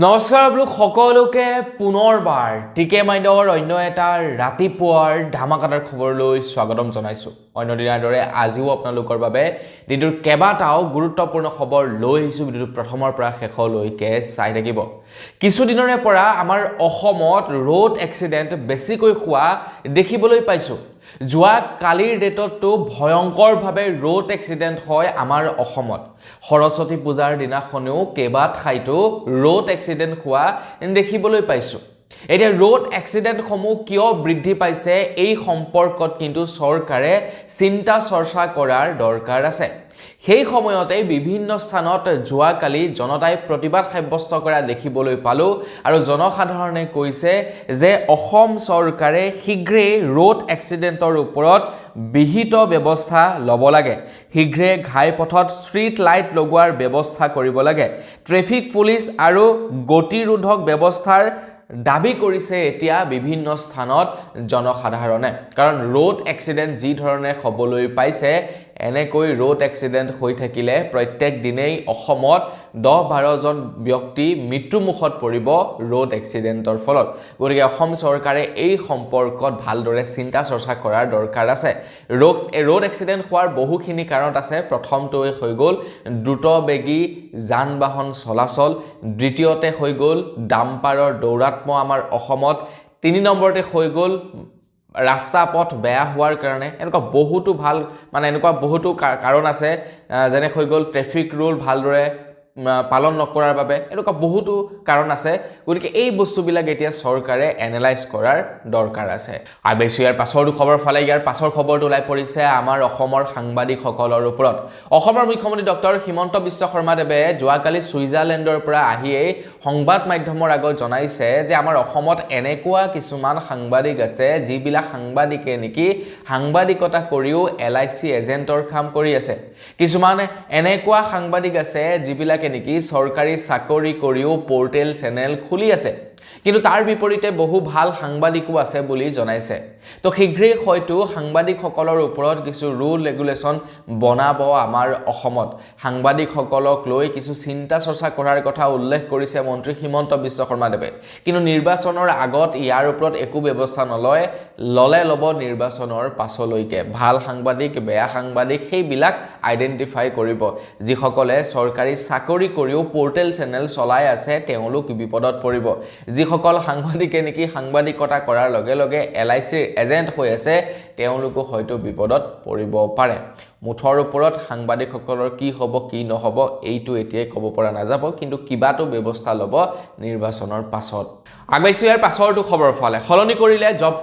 নমস্কাৰ আপোনালোক সকলোকে পুনৰবাৰ টিকে মাইণ্ডৰ অন্য এটা ৰাতিপুৱাৰ ধামাকাদাৰ খবৰলৈ স্বাগতম জনাইছো। অন্য দিনাৰ দৰে আজিও আপোনালোকৰ বাবে দিনটোৰ কেইবাটাও গুৰুত্বপূৰ্ণ খবৰ লৈ আহিছো। ভিডিঅ'টো প্ৰথমৰ পৰা শেষলৈকে চাই থাকিব। কিছুদিনৰে পৰা আমাৰ অসমত ৰোড এক্সিডেণ্ট বেছিকৈ হোৱা দেখিবলৈ পাইছো। যোৱা কালিৰ ডেটতো ভয়ংকৰভাৱে ৰোড এক্সিডেণ্ট হয় আমাৰ অসমত। সৰস্বতী পূজাৰ দিনাখনেও কেইবা ঠাইতো ৰোড এক্সিডেণ্ট হোৱা দেখিবলৈ পাইছো। এতিয়া ৰোড এক্সিডেণ্টসমূহ কিয় বৃদ্ধি পাইছে এই সম্পৰ্কত কিন্তু চৰকাৰে চিন্তা চৰ্চা কৰাৰ দৰকাৰ আছে। সেই সময়তে বিভিন্ন স্থানত যোৱাকালি জনতাই প্ৰতিবাদ সাব্যস্ত কৰা দেখিবলৈ পালো আৰু জনসাধাৰণে কৈছে যে অসম চৰকাৰে শীঘ্ৰেই ৰোড এক্সিডেণ্টৰ ওপৰত বিহিত ব্যৱস্থা ল'ব লাগে। শীঘ্ৰে ঘাইপথত ষ্ট্ৰীট লাইট লগোৱাৰ ব্যৱস্থা কৰিব লাগে। ট্ৰেফিক পুলিচ আৰু গতিৰোধক ব্যৱস্থাৰ দাবী কৰিছে এতিয়া বিভিন্ন স্থানত জনসাধাৰণে। কাৰণ ৰোড এক্সিডেণ্ট যি ধৰণে হ'বলৈ পাইছে, এনেকৈ ৰোড এক্সিডেণ্ট হৈ থাকিলে প্ৰত্যেক দিনেই অসমত 10-12 জন ব্যক্তি মৃত্যুমুখত পৰিব ৰোড এক্সিডেণ্টৰ ফলত। গতিকে অসম চৰকাৰে এই সম্পৰ্কত ভালদৰে চিন্তা চৰ্চা কৰাৰ দৰকাৰ আছে। ৰোড এক্সিডেণ্ট হোৱাৰ বহুখিনি কাৰণ আছে। প্ৰথমটোৱে হৈ গ'ল দ্ৰুতবেগী যান বাহন চলাচল, দ্বিতীয়তে হৈ গ'ল ডাম্পাৰৰ দৌৰাত্ম আমাৰ অসমত, 3 নম্বৰতে হৈ গ'ল ৰাস্তা পথ বেয়া হোৱাৰ কাৰণে। এনেকুৱা বহুতো এনেকুৱা বহুতো কাৰণ আছে, যেনে হৈ গ'ল ট্ৰেফিক ৰুল ভালদৰে পালন নকৰাৰ বাবে। এনেকুৱা বহুতো কাৰণ আছে। গতিকে এই বস্তুবিলাক এতিয়া চৰকাৰে এনালাইজ কৰাৰ দৰকাৰ আছে। আৰু বেছি ইয়াৰ পাছৰটো খবৰ ফালে ইয়াৰ পাছৰ খবৰটো ওলাই পৰিছে আমাৰ অসমৰ সাংবাদিকসকলৰ ওপৰত। অসমৰ মুখ্যমন্ত্ৰী ডক্টৰ হিমন্ত বিশ্ব শৰ্মাদেৱে যোৱাকালি ছুইজাৰলেণ্ডৰ পৰা আহিয়েই সংবাদ মাধ্যমৰ আগত জনাইছে যে আমাৰ অসমত এনেকুৱা কিছুমান সাংবাদিক আছে যিবিলাক সাংবাদিকে নেকি সাংবাদিকতা কৰিও LIC এজেণ্টৰ কাম কৰি আছে। কিছুমান এনেকুৱা সাংবাদিক আছে যিবিলাকে নেকি চৰকাৰী চাকৰি কৰিও পৰ্টেল চেনেল খুলি আছে। কিন্তু তাৰ বিপৰীতে বহু ভাল সাংবাদিকো আছে বুলি জনাইছে। তো শীঘ্ৰেই হয়তো সাংবাদিকসকলৰ ওপৰত কিছু ৰুল ৰেগুলেশ্যন বনাব আমাৰ অসমত। সাংবাদিকসকলক লৈ কিছু চিন্তা চৰ্চা কৰাৰ কথা উল্লেখ কৰিছে মন্ত্ৰী হিমন্ত বিশ্ব শৰ্মাদেৱে। কিন্তু নিৰ্বাচনৰ আগত ইয়াৰ ওপৰত একো ব্যৱস্থা ল'ব নিৰ্বাচনৰ পাছলৈকে। ভাল সাংবাদিক, বেয়া সাংবাদিক সেইবিলাক আইডেণ্টিফাই কৰিব। যিসকলে চৰকাৰী চাকৰি কৰিও পৰ্টেল চেনেল চলাই আছে তেওঁলোক বিপদত পৰিব। যিসকল সাংবাদিকে নেকি সাংবাদিকতা কৰাৰ লগে লগে LIC এজেণ্ট হৈ আছে তেওঁলোকো হয়তো বিপদত পৰিব পাৰে। মুঠৰ ওপৰত সাংবাদিকসকলৰ কি হ'ব কি নহ'ব এইটো এতিয়াই ক'ব পৰা নাযাব, কিন্তু কিবাটো ব্যৱস্থা ল'ব নিৰ্বাচনৰ পাছত। আগবাইছো ইয়াৰ পাছৰটো খবৰ ফালে। সলনি কৰিলে জব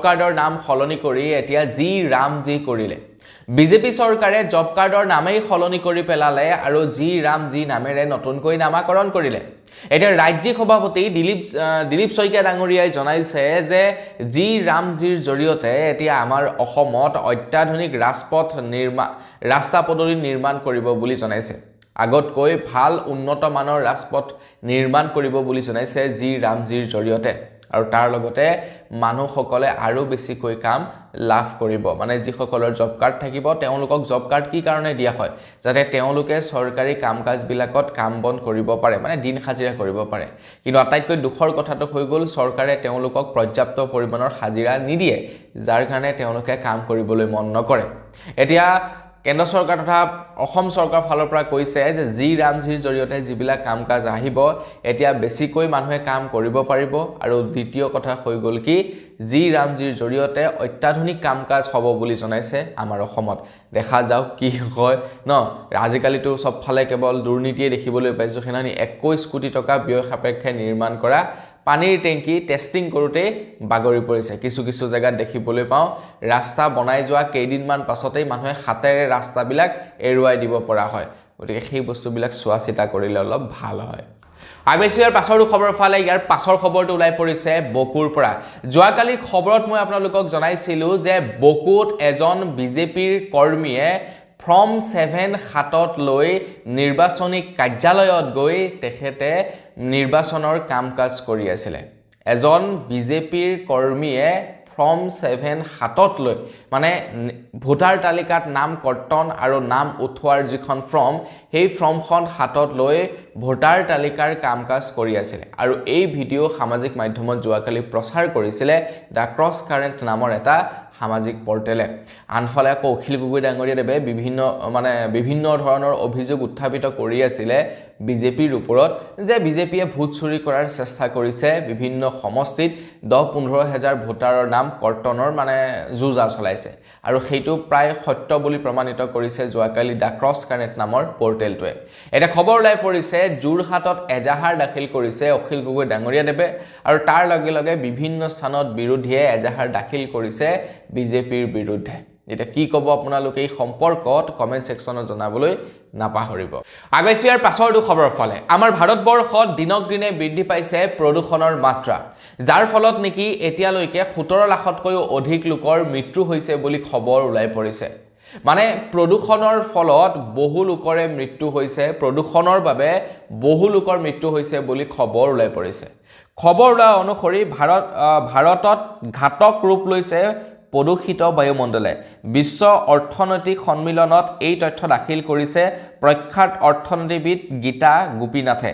কাৰ্ডৰ নাম সলনি কৰি এতিয়া জি ৰাম জি কৰিলে। বিজেপি চৰকাৰে জব কাৰ্ডৰ নামেই সলনি কৰি পেলালে আৰু জি ৰাম জি নামেৰে নতুনকৈ নামাকৰণ কৰিলে। এতিয়া ৰাজ্যিক সভাপতি দিলীপ শইকীয়া ডাঙৰীয়াই জনাইছে যে জি ৰাম জিৰ জৰিয়তে এতিয়া আমাৰ অসমত অত্যাধুনিক ৰাস্তা পদূলি নিৰ্মাণ কৰিব বুলি জনাইছে। আগতকৈ ভাল উন্নত মানৰ ৰাজপথ নিৰ্মাণ কৰিব বুলি জনাইছে জি ৰাম জিৰ জৰিয়তে। আৰু তাৰ লগতে মানুহসকলে আৰু বেছিকৈ কাম লাভ কৰিব। মানে যিসকলৰ জব কাৰ্ড থাকিব তেওঁলোকক জব কাৰ্ড কি কাৰণে দিয়া হয়, যাতে তেওঁলোকে চৰকাৰী কাম কাজবিলাকত কাম বন কৰিব পাৰে, মানে দিন হাজিৰা কৰিব পাৰে। কিন্তু আটাইতকৈ দুখৰ কথাটো হৈ গ'ল চৰকাৰে তেওঁলোকক পৰ্যাপ্ত পৰিমাণৰ হাজিৰা নিদিয়ে, যাৰ কাৰণে তেওঁলোকে কাম কৰিবলৈ মন নকৰে। এতিয়া কেন্দ্ৰ চৰকাৰ তথা অসম চৰকাৰৰ ফালৰ পৰা কৈছে যে জি ৰাম জিৰ জৰিয়তে যিবিলাক কাম কাজ আহিব এতিয়া বেছিকৈ মানুহে কাম কৰিব পাৰিব। আৰু দ্বিতীয় কথা হৈ গ'ল কি জি ৰাম জিৰ জৰিয়তে অত্যাধুনিক কাম কাজ হ'ব বুলি জনাইছে আমাৰ অসমত। দেখা যাওক কি হয় ন। আজিকালিতো চবফালে কেৱল দুৰ্নীতিয়ে দেখিবলৈ পাইছোঁ। সেইদিনাখনি 21 কোটি টকা ব্যয় সাপেক্ষে নিৰ্মাণ কৰা পানীৰ টেংকি টেষ্টিং কৰোঁতে বাগৰি পৰিছে। কিছু জেগাত দেখিবলৈ পাওঁ ৰাস্তা বনাই যোৱা কেইদিনমান পাছতেই মানুহে হাতেৰে ৰাস্তাবিলাক এৰুৱাই দিব পৰা হয়। গতিকে সেই বস্তুবিলাক চোৱা চিতা কৰিলে অলপ ভাল হয়। আগবাইছো ইয়াৰ পাছৰ খবৰ ফালে। ইয়াৰ পাছৰ খবৰটো ওলাই পৰিছে বকুৰ পৰা। যোৱাকালিৰ খবৰত মই আপোনালোকক জনাইছিলোঁ যে বকুত এজন বিজেপিৰ কৰ্মীয়ে ফৰ্ম 7 হাতত লৈ নিৰ্বাচনী কাৰ্যালয়ত গৈ তেখেতে নিৰ্বাচনৰ কাম কাজ কৰি আছিলে। এজন বিজেপিৰ কৰ্মীয়ে ফৰ্ম 7 হাতত লৈ মানে ভোটাৰ তালিকাত নাম কৰ্তন আৰু নাম উঠোৱাৰ যিখন ফৰ্ম সেই ফৰ্মখন হাতত লৈ ভোটাৰ তালিকাৰ কাম-কাজ কৰি আছিল আৰু এই ভিডিঅ সামাজিক মাধ্যমত যোৱাকালি প্ৰচাৰ কৰিছিলে দা ক্ৰছ কাৰেন্ট নামৰ এটা সামাজিক পৰ্টেলে আনফালে অখিল গগৈ ডাঙৰীয়াদেৱে বিভিন্ন ধৰণৰ অভিযোগ উত্থাপিত কৰি আছিল বিজেপিৰ ওপৰত যে বিজেপিয়ে ভোট চুৰি কৰাৰ চেষ্টা কৰিছে বিভিন্ন সমষ্টিত 10-15 হাজাৰ ভোটাৰৰ নাম কৰ্তনৰ যুঁজা চলাইছে আৰু সেইটো প্ৰায় সত্য বুলি প্ৰমাণিত কৰিছে যোৱাকালি দা ক্ৰছ কাৰেন্ট নামৰ পৰ্টেলটোৱে এটা খবৰ ওলাই পৰিছে যোৰহাটত এজাহাৰ দাখিল কৰিছে অখিল গগৈ ডাঙৰীয়াদেৱে আৰু তাৰ লগে লগে বিভিন্ন স্থানত বিৰোধীয়ে এজাহাৰ দাখিল কৰিছে বিজেপিৰ বিৰুদ্ধে এটা কি কব আপোনালোকে এই সম্পৰ্কত কমেন্ট সেকশনত জনাবলৈ নাপাহৰিব আগৈছো ইয়াৰ পাছৰ খবৰ ফালে আমাৰ ভাৰতবৰ্ষত দিনক দিনে বৃদ্ধি পাইছে প্ৰদূষণৰ মাত্ৰা যাৰ ফলত নেকি এতিয়ালৈকে 17 লাখতকৈও অধিক লোকৰ মৃত্যু হৈছে বুলি খবৰ ওলাই পৰিছে প্ৰদূষণৰ ফলত বহু লোকৰে মৃত্যু হৈছে প্ৰদূষণৰ বাবে বহু লোকৰ মৃত্যু হৈছে বুলি খবৰ ওলাই পৰিছে খবৰ ওলোৱা অনুসৰি ভাৰতত ঘাতক ৰূপ লৈছে প্ৰদূষিত বায়ুমণ্ডলে বিশ্ব অৰ্থনৈতিক সন্মিলনত এই তথ্য দাখিল কৰিছে প্ৰখ্যাত অৰ্থনীতিবিদ গীতা গোপীনাথে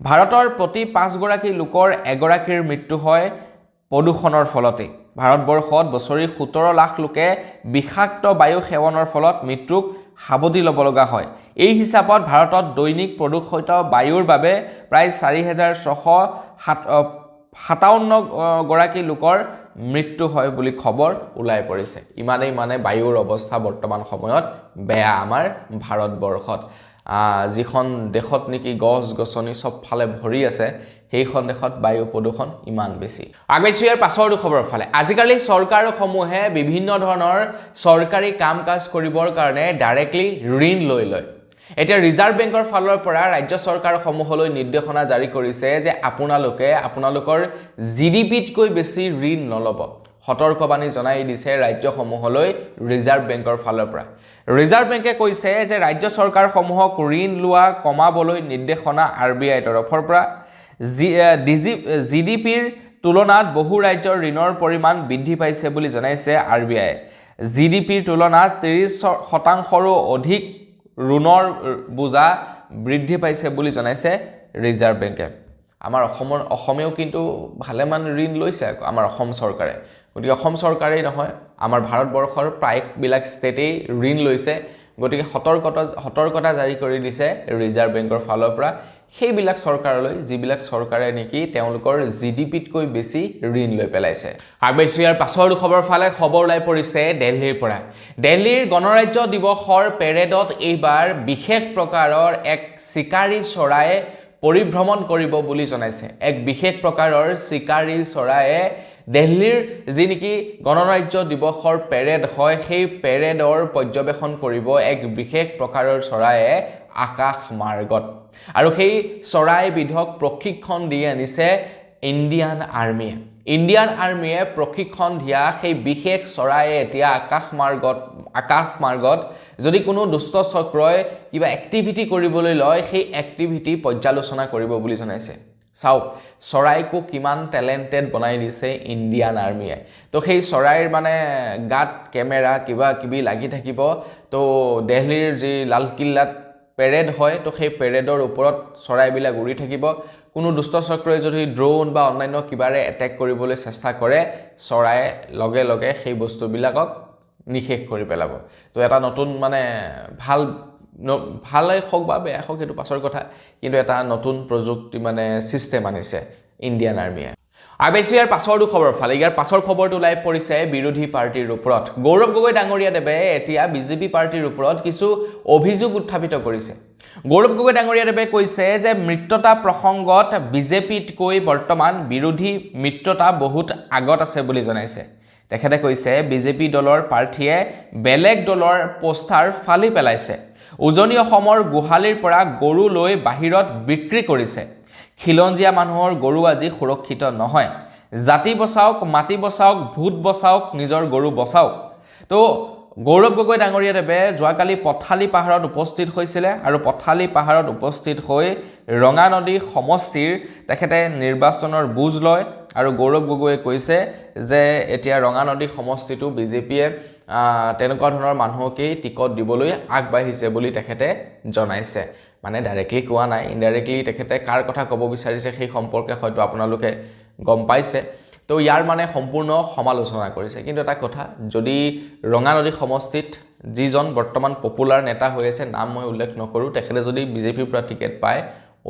ভাৰতৰ প্ৰতি 5 গৰাকী লোকৰ এগৰাকীৰ মৃত্যু হয় প্ৰদূষণৰ ফলতে ভাৰতবৰ্ষত বছৰি 17 লাখ লোকে বিষাক্ত বায়ু সেৱনৰ ফলত মৃত্যুক সাবটি ল'ব লগা হয় এই হিচাপত ভাৰতত দৈনিক প্ৰদূষিত বায়ুৰ বাবে প্ৰায় 4657 গৰাকী লোকৰ মৃত্যু হয় বুলি খবৰ ওলাই পৰিছে ইমানেই বায়ুৰ অৱস্থা বৰ্তমান সময়ত বেয়া আমাৰ ভাৰতবৰ্ষত যিখন দেশত নেকি গছ গছনি সব ফালে ভৰি আছে সেইখন দেশত বায়ু প্ৰদূষণ ইমান বেছি আগৈছো ইয়াৰ পাছৰ খবৰ ফালে আজিকালি চৰকাৰসমূহে বিভিন্ন ধৰণৰ চৰকাৰী কাম-কাজ কৰিবৰ কাৰণে ডাইৰেক্টলি ঋণ লৈ লয় এতিয়া ৰিজাৰ্ভ বেংকৰ ফালৰ পৰা ৰাজ্য চৰকাৰসমূহলৈ নিৰ্দেশনা জাৰি কৰিছে যে আপোনালোকৰ জিডিপিতকৈ বেছি ঋণ নলব সতৰ্কবাণী জনাই দিছে ৰাজ্যসমূহলৈ ৰিজাৰ্ভ বেংকৰ ফালৰ পৰা ৰিজাৰ্ভ বেংকে কৈছে যে ৰাজ্য চৰকাৰসমূহক ঋণ লোৱা কমাবলৈ নিৰ্দেশনা আৰবিআইৰ তৰফৰ পৰা জিডিপিৰ তুলনাত বহু ৰাজ্যৰ ঋণৰ পৰিমাণ বৃদ্ধি পাইছে বুলি জনাইছে আৰবিআই জিডিপিৰ তুলনাত 30%ৰো অধিক ঋণৰ বোজা বৃদ্ধি পাইছে বুলি জনাইছে ৰিজাৰ্ভ বেংকে আমাৰ অসমেও কিন্তু ভালেমান ঋণ লৈছে আমাৰ অসম চৰকাৰে গতিকে অসম চৰকাৰেই নহয় আমাৰ ভাৰতবৰ্ষৰ প্ৰায়বিলাক ষ্টেটেই ঋণ লৈছে গতিকে সতৰ্কতা জাৰি কৰি দিছে ৰিজাৰ্ভ বেংকৰ ফালৰ পৰা সেইবিলাক চৰকাৰলৈ যিবিলাক চৰকাৰে নেকি তেওঁলোকৰ জিডিপিতকৈ বেছি ঋণ লৈ পেলাইছে আগৈছো ইয়াৰ পাছৰ খবৰ ফালে খবৰ ওলাই পৰিছে দিল্লীৰ পৰা দিল্লীৰ গণৰাজ্য দিৱসৰ পেৰেডত এইবাৰ বিশেষ প্ৰকাৰৰ এক চিকাৰী চৰাই পৰিভ্ৰমণ কৰিব বুলি জনাইছে এক বিশেষ প্ৰকাৰৰ চিকাৰী চৰায়ে দিল্লীৰ যি নেকি গণৰাজ্য দিৱসৰ পেৰেড হয় সেই পেৰেডৰ পৰ্যবেক্ষণ কৰিব এক বিশেষ প্ৰকাৰৰ চৰায়ে আকাশ মাৰ্গত আৰু সেই চৰাইবিধক প্ৰশিক্ষণ দি আনিছে ইণ্ডিয়ান আৰ্মিয়ে প্ৰশিক্ষণ দিয়া সেই বিশেষ চৰায়ে এতিয়া আকাশ মাৰ্গত যদি কোনো দুষ্ট চক্ৰই কিবা এক্টিভিটি কৰিবলৈ লয় সেই এক্টিভিটি পৰ্যালোচনা কৰিব বুলি জনাইছে চাওক চৰাইকো কিমান টেলেন্টেড বনাই দিছে ইণ্ডিয়ান আৰ্মিয়ে তো সেই চৰাইৰ গাত কেমেৰা কিবা কিবি লাগি থাকিব তো দিল্লীৰ যি লালকিল্লাত পেৰেড হয় তো সেই পেৰেডৰ ওপৰত চৰাইবিলাক উৰি থাকিব কোনো দুষ্ট চক্ৰই যদি ড্ৰোন বা অন্যান্য কিবাৰে এটেক কৰিবলৈ চেষ্টা কৰে চৰাই লগে লগে সেই বস্তুবিলাকক নিশেষ কৰি পেলাব তো এটা নতুন ভালেই হওক বা বেয়া হওক সেইটো পাছৰ কথা কিন্তু এটা নতুন প্ৰযুক্তি সিস্টেম আনিছে ইণ্ডিয়ান আৰ্মিয়ে আগৈছো ইয়াৰ পাছৰ খবৰ ফালে ইয়াৰ পাছৰ খবৰটো ওলাই পৰিছে বিৰোধী পাৰ্টিৰ ওপৰত গৌৰৱ গগৈ ডাঙৰীয়াদেৱে এতিয়া বিজেপি পাৰ্টিৰ ওপৰত কিছু অভিযোগ উত্থাপিত কৰিছে গৌৰৱ গগৈ ডাঙৰীয়াদেৱে কৈছে যে মিত্ৰতা প্ৰসংগত বিজেপিতকৈ বৰ্তমান বিৰোধী মিত্ৰতা বহুত আগত আছে বুলি জনাইছে তেখেতে কৈছে বিজেপি দলৰ প্ৰাৰ্থীয়ে বেলেগ দলৰ পোষ্টাৰ ফালি পেলাইছে উজনি অসমৰ গোহালিৰ পৰা গৰু লৈ বাহিৰত বিক্ৰী কৰিছে খিলঞ্জীয়া মানুহৰ গৰু আজি সুৰক্ষিত নহয় জাতি বচাওক মাটি বচাওক ভূত বচাওক নিজৰ গৰু বচাওক তো গৌৰৱ গগৈ ডাঙৰীয়াদেৱে যোৱাকালি পথালি পাহাৰত উপস্থিত হৈছিলে আৰু পথালি পাহাৰত উপস্থিত হৈ ৰঙানদী সমষ্টিৰ তেখেতে নিৰ্বাচনৰ বুজ লয় আৰু গৌৰৱ গগৈয়ে কৈছে যে এতিয়া ৰঙানদী সমষ্টিটো বিজেপিয়ে তেনেকুৱা ধৰণৰ মানুহকেই টিকট দিবলৈ আগবাঢ়িছে বুলি তেখেতে জনাইছে মানে ডাইৰেক্টলি কোৱা নাই ইনডাইৰেক্টলি তেখেতে কাৰ কথা ক'ব বিচাৰিছে সেই সম্পৰ্কে হয়তো আপোনালোকে গম পাইছে তো ইয়াৰ মানে সম্পূৰ্ণ সমালোচনা কৰিছে কিন্তু এটা কথা যদি ৰঙানদী সমষ্টিত যিজন বৰ্তমান পপুলাৰ নেতা হৈ আছে নাম মই উল্লেখ নকৰোঁ তেখেতে যদি বিজেপিৰ পৰা টিকেট পায়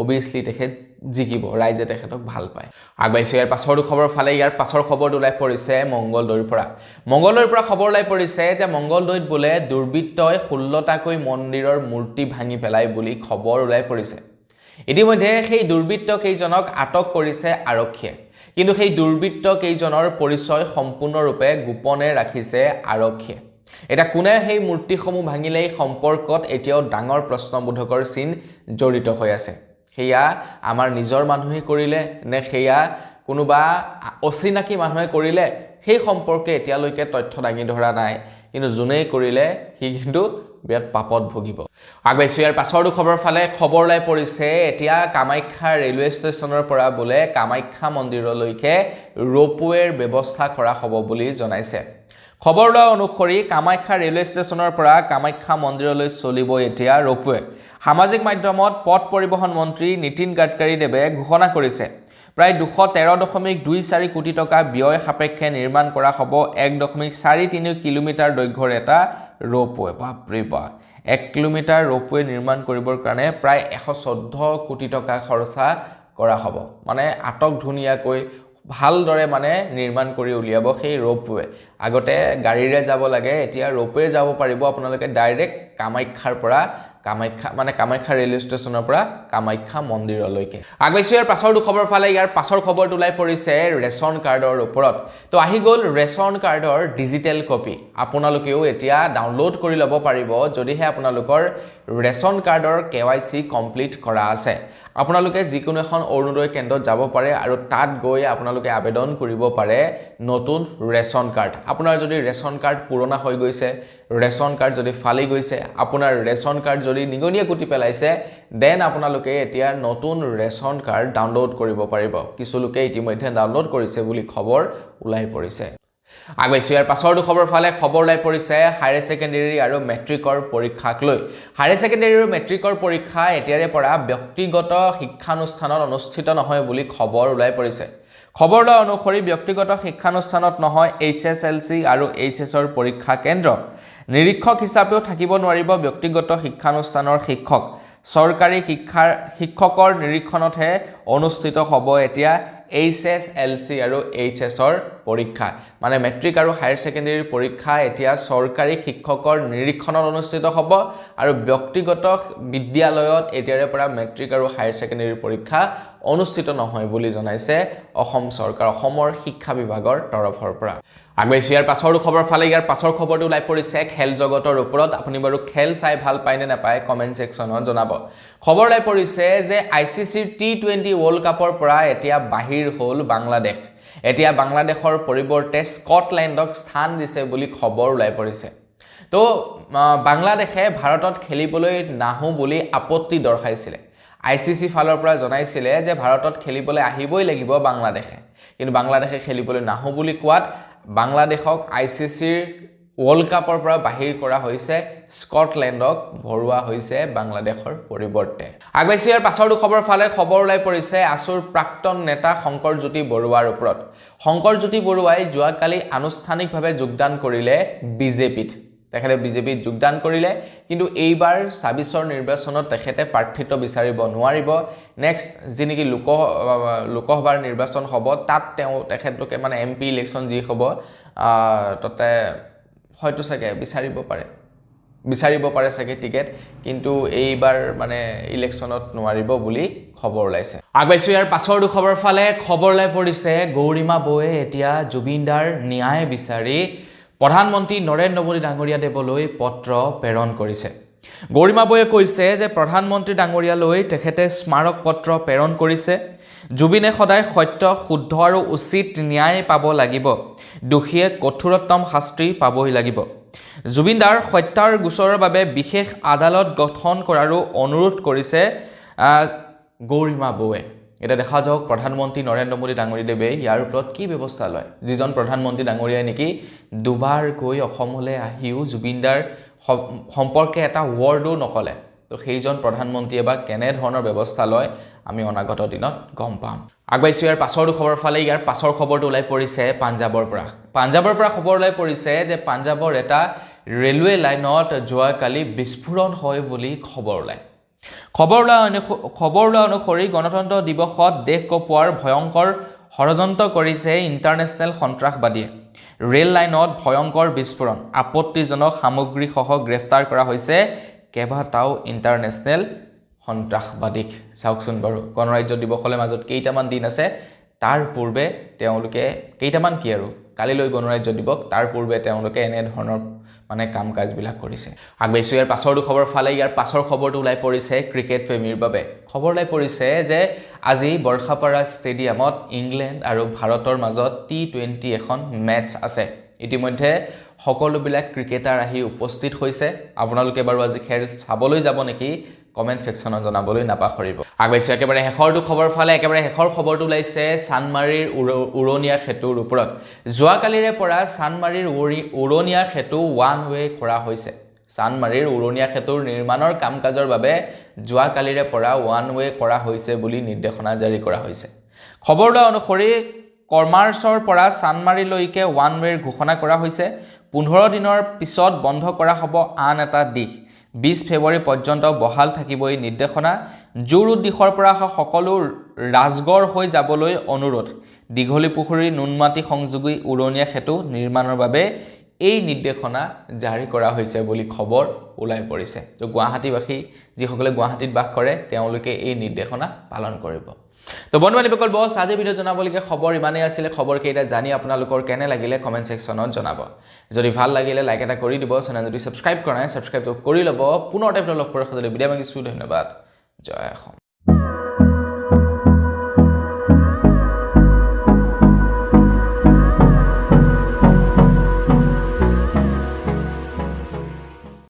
অবিয়াছলি তেখেত জিকিব ৰাইজে তেখেতক ভাল পায় আগবাইছে ইয়াৰ পাছৰ খবৰ ফালে ইয়াৰ পাছৰ খবৰটো ওলাই পৰিছে মংগলদৈৰ পৰা খবৰ ওলাই পৰিছে যে মংগলদৈত বোলে দুৰ্বৃত্তই 16টাকৈ মন্দিৰৰ মূৰ্তি ভাঙি পেলাই বুলি খবৰ ওলাই পৰিছে ইতিমধ্যে সেই দুৰ্বৃত্ত কেইজনক আটক কৰিছে আৰক্ষীয়ে কিন্তু সেই দুৰ্বৃত্ত কেইজনৰ পৰিচয় সম্পূৰ্ণৰূপে গোপনে ৰাখিছে আৰক্ষীয়ে এটা কোনে সেই মূৰ্তিসমূহ ভাঙিলে এই সম্পৰ্কত এতিয়াও ডাঙৰ প্ৰশ্নবোধকৰ চিন জড়িত হৈ আছে সেয়া আমাৰ নিজৰ মানুহে কৰিলে নে সেয়া কোনোবা অচিনাকি মানুহে কৰিলে সেই সম্পৰ্কে এতিয়ালৈকে তথ্য দাঙি ধৰা নাই কিন্তু যোনেই কৰিলে সি কিন্তু বিৰাট পাপত ভুগিব আগবাইছো ইয়াৰ পাছৰ খবৰ ফালে খবৰ ওলাই পৰিছে এতিয়া কামাখ্যা ৰেলৱে ষ্টেচনৰ পৰা বোলে কামাখ্যা মন্দিৰলৈকে ৰোপৱেৰ ব্যৱস্থা কৰা হ'ব বুলি জনাইছে খবৰ লোৱা অনুসৰি কামাখ্যা ৰেলৱে ষ্টেচনৰ পৰা কামাখ্যা মন্দিৰলৈ চলিব এতিয়া ৰোপৱে সামাজিক মাধ্যমত পথ পৰিবহণ মন্ত্ৰী নীতিন গাডকাৰীদেৱে ঘোষণা কৰিছে প্ৰায় 213.24 কোটি টকা ব্যয় সাপেক্ষে নিৰ্মাণ কৰা হ'ব 1.43 কিলোমিটাৰ দৈৰ্ঘ্যৰ এটা ৰোপৱে বাপৰে বাপ 1 কিলোমিটাৰ ৰোপৱে নিৰ্মাণ কৰিবৰ কাৰণে প্ৰায় 114 কোটি টকা খৰচা কৰা হ'ব মানে আটক ধুনীয়াকৈ ভালদৰে মানে নিৰ্মাণ কৰি উলিয়াব সেই ৰোপৱে আগতে গাড়ীৰে যাব লাগে এতিয়া ৰোপৱে যাব পাৰিব আপোনালোকে ডাইৰেক্ট কামাখ্যাৰ পৰা কামাখ্যা ৰেলৱে ষ্টেচনৰ পৰা কামাখ্যা মন্দিৰলৈকে আগবাইছো ইয়াৰ পাছৰ খবৰ ফালে ইয়াৰ পাছৰ খবৰটো ওলাই পৰিছে ৰেচন কাৰ্ডৰ ওপৰত তো আহি গ'ল ৰেচন কাৰ্ডৰ ডিজিটেল কপি আপোনালোকেও এতিয়া ডাউনলোড কৰি ল'ব পাৰিব যদিহে আপোনালোকৰ ৰেচন কাৰ্ডৰ KYC কমপ্লিট কৰা আছে আপোনালোকে যিকোনো এখন অৰুণোদয় কেন্দ্ৰত যাব পাৰে আৰু তাত গৈ আপোনালোকে আবেদন কৰিব পাৰে নতুন ৰেচন কাৰ্ড আপোনাৰ যদি ৰেচন কাৰ্ড পুৰণা হৈ গৈছে ৰেচন কাৰ্ড যদি ফালি গৈছে আপোনাৰ ৰেচন কাৰ্ড যদি নিগনিয়া কুটি পেলাইছে দেন আপোনালোকে এতিয়া নতুন ৰেচন কাৰ্ড ডাউনলোড কৰিব পাৰিব কিছু লোকে ইতিমধ্যে ডাউনলোড কৰিছে বুলি খবৰ ওলাই পৰিছে আগবাইছো ইয়াৰ পাছৰ খবৰ ফালে খবৰ ওলাই পৰিছে হায়াৰ সেকেন্ডাৰী আৰু মেট্ৰিকৰ পৰীক্ষাক লৈ হায়াৰ সেকেন্ডাৰী আৰু মেট্ৰিকৰ পৰীক্ষা এতিয়াৰে পৰা ব্যক্তিগত শিক্ষানুষ্ঠানত অনুষ্ঠিত নহয় বুলি খবৰ ওলাই পৰিছে খবৰ লোৱা অনুসৰি ব্যক্তিগত শিক্ষানুষ্ঠানত নহয় HSLC আৰু HSৰ পৰীক্ষা কেন্দ্ৰ নিৰীক্ষক হিচাপেও থাকিব নোৱাৰিব ব্যক্তিগত শিক্ষানুষ্ঠানৰ শিক্ষক চৰকাৰী শিক্ষকৰ নিৰীক্ষণতহে অনুষ্ঠিত হ'ব এতিয়া HSLC আৰু HSৰ পৰীক্ষা মানে মেট্ৰিক আৰু হায়াৰ সেকেন্ডাৰীৰ পৰীক্ষা এতিয়া চৰকাৰী শিক্ষকৰ নিৰীক্ষণত অনুষ্ঠিত হ'ব আৰু ব্যক্তিগত বিদ্যালয়ত এতিয়াৰে পৰা মেট্ৰিক আৰু হায়াৰ সেকেন্ডাৰীৰ পৰীক্ষা অনুষ্ঠিত নহয় বুলি জনাইছে অসম চৰকাৰ অসমৰ শিক্ষা বিভাগৰ তৰফৰ পৰা আগবাইছো ইয়াৰ পাছৰ খবৰ ফালে ইয়াৰ পাছৰ খবৰটো ওলাই পৰিছে খেল জগতৰ ওপৰত আপুনি বাৰু খেল চাই ভাল পায় নে নাপায় কমেন্ট সেকশনত জনাব খবৰ ওলাই পৰিছে যে ICCৰ T20 ৱৰ্ল্ড কাপৰ পৰা এতিয়া বাহিৰ হ'ল বাংলাদেশ এতিয়া বাংলাদেশৰ পৰিৱৰ্তে স্কটলেণ্ডক স্থান দিছে বুলি খবৰ ওলাই পৰিছে তো বাংলাদেশে ভাৰতত খেলিবলৈ নাহো বুলি আপত্তি দৰ্শাইছিলে ICC ফালৰ পৰা জনাইছিলে যে ভাৰতত খেলিবলৈ আহিবই লাগিব বাংলাদেশে কিন্তু বাংলাদেশে খেলিবলৈ নাহো বুলি কোৱাত বাংলাদেশক ICCৰ ৱৰ্ল্ড কাপৰ পৰা বাহিৰ কৰা হৈছে স্কটলেণ্ডক ভৰোৱা হৈছে বাংলাদেশৰ পৰিৱৰ্তে আগবাইছো ইয়াৰ পাছৰ খবৰ ফালে খবৰ ওলাই পৰিছে আসুৰ প্ৰাক্তন নেতা শংকৰজ্যোতি বৰুৱাৰ ওপৰত শংকৰজ্যোতি বৰুৱাই যোৱাকালি আনুষ্ঠানিকভাৱে যোগদান কৰিলে বিজেপিত তেখেতে বিজেপিত যোগদান কৰিলে কিন্তু এইবাৰ ২৬ৰ নিৰ্বাচনত তেখেতে প্ৰাৰ্থিত্ব বিচাৰিব নোৱাৰিব নেক্সট যিনেকি লোকসভাৰ নিৰ্বাচন হ'ব তাত তেখেতলোকে মানে MP ইলেকশ্যন যি হ'ব তাতে হয়তো চাগে বিচাৰিব পাৰে চাগে টিকেট কিন্তু এইবাৰ মানে ইলেকশ্যনত নোৱাৰিব বুলি খবৰ ওলাইছে আগবাইছো ইয়াৰ পাছৰ খবৰ ফালে খবৰ ওলাই পৰিছে গৌৰিমা বৌয়ে এতিয়া জুবিনদাৰ ন্যায় বিচাৰি প্ৰধানমন্ত্ৰী নৰেন্দ্ৰ মোদী ডাঙৰীয়া দেৱলৈ পত্ৰ প্ৰেৰণ কৰিছে গৌৰিমা বৌয়ে কৈছে যে প্ৰধানমন্ত্ৰী ডাঙৰীয়ালৈ তেখেতে স্মাৰক পত্ৰ প্ৰেৰণ কৰিছে জুবিনে সদায় সত্য শুদ্ধ আৰু উচিত ন্যায় পাব লাগিব দোষীয়ে কঠোৰতম শাস্তি পাবই লাগিব জুবিন দাৰ হত্যাৰ গোচৰৰ বাবে বিশেষ আদালত গঠন কৰাৰো অনুৰোধ কৰিছে গৌৰিমা বৌৱে এটা দেখা যাওক প্ৰধানমন্ত্ৰী নৰেন্দ্ৰ মোদী ডাঙৰীদেৱে ইয়াৰ ওপৰত কি ব্যৱস্থা লয় যিজন প্ৰধানমন্ত্ৰী ডাঙৰীয়াই নেকি দুবাৰ গৈ অসমলৈ আহিও জুবিন দাৰ সম্পৰ্কে এটা ৱৰ্ডো নকলে তো সেইজন প্ৰধানমন্ত্ৰীয়ে বা কেনে ধৰণৰ ব্যৱস্থা লয় আমি অনাগত দিনত গম পাম আগবাইছো ইয়াৰ পাছৰ খবৰ ফালে ইয়াৰ পাছৰ খবৰটো ওলাই পৰিছে পাঞ্জাবৰ পৰা খবৰ ওলাই পৰিছে যে পাঞ্জাবৰ এটা ৰেলৱে লাইনত যোৱাকালি বিস্ফোৰণ হয় বুলি খবৰ ওলাই অনুসৰি গণতন্ত্ৰ দিৱসত দেশ কঁপোৱাৰ ভয়ংকৰ ষড়যন্ত্ৰ কৰিছে ইণ্টাৰনেশ্যনেল সন্ত্ৰাসবাদীয়ে ৰেল লাইনত ভয়ংকৰ বিস্ফোৰণ আপত্তিজনক সামগ্ৰীসহ গ্ৰেফতাৰ কৰা হৈছে কেইবাটাও ইণ্টাৰনেশ্যনেল সন্ত্ৰাসবাদীক চাওকচোন বাৰু গণৰাজ্য দিৱসলৈ মাজত কেইটামান দিন আছে তাৰ পূৰ্বে তেওঁলোকে কেইটামান কি আৰু কালিলৈ গণৰাজ্য দিৱস তাৰ পূৰ্বে তেওঁলোকে এনে ধৰণৰ মানে কাম কাজবিলাক কৰিছে আগবাইছো ইয়াৰ পাছৰ খবৰ ফালে ইয়াৰ পাছৰ খবৰটো ওলাই পৰিছে ক্ৰিকেট প্ৰেমীৰ বাবে খবৰ ওলাই পৰিছে যে আজি বৰ্ষাপাৰা ষ্টেডিয়ামত ইংলেণ্ড আৰু ভাৰতৰ মাজত T20 এখন মেটচ আছে ইতিমধ্যে সকলোবিলাক ক্ৰিকেটাৰ আহি উপস্থিত হৈছে আপোনালোকে বাৰু আজি খেল চাবলৈ যাব নেকি কমেন্ট সেকশনত জনাবলৈ নাপাহৰিব আগবাইছো একেবাৰে শেষৰ খবৰ ফালে একেবাৰে শেষৰ খবৰটো ওলাইছে চানমাৰীৰ উৰণীয়া সেতুৰ ওপৰত যোৱাকালিৰে পৰা চানমাৰীৰ উৰণীয়া সেতু ওৱান ৱে কৰা হৈছে চানমাৰীৰ উৰণীয়া সেতুৰ নিৰ্মাণৰ কাম-কাজৰ বাবে যোৱাকালিৰে পৰা ওৱান ৱে কৰা হৈছে বুলি নিৰ্দেশনা জাৰি কৰা হৈছে খবৰ অনুসৰি কমাৰ্চৰ পৰা চানমাৰীলৈকে ওৱান ৱেৰ ঘোষণা কৰা হৈছে 15 দিনৰ পিছত বন্ধ কৰা হ'ব আন এটা দিশ 20 ফেব্ৰুৱাৰী পৰ্যন্ত বহাল থাকিবই নিৰ্দেশনা জুৰুড দিশৰ পৰা সকলো ৰাজগড় হৈ যাবলৈ অনুৰোধ দীঘলী পুখুৰী নুনমাটি সংযোগী উৰণীয়া সেতু নিৰ্মাণৰ বাবে এই নিৰ্দেশনা জাৰি কৰা হৈছে বুলি খবৰ ওলাই পৰিছে তো গুৱাহাটীবাসী যিসকলে গুৱাহাটীত বাস কৰে তেওঁলোকে এই নিৰ্দেশনা পালন কৰিব তো বন্ধুবান্ধৱীসকল বস আজি ভিডিও জনাবলগীয়া খবৰ ইমানেই আছিল খবৰ কেইটা জানি আপোনালোকৰ কেনে লাগিলে কমেন্ট সেকশনত জনাব যদি ভাল লাগিলে লাইক এটা কৰি দিব চেনেল যদি সাবস্ক্ৰাইব কৰা নাই সাবস্ক্ৰাইব কৰি ল'ব পুনৰ এটা লগ পোৱাৰ সৈতে বিদায় মাগিছো ধন্যবাদ জয় অসম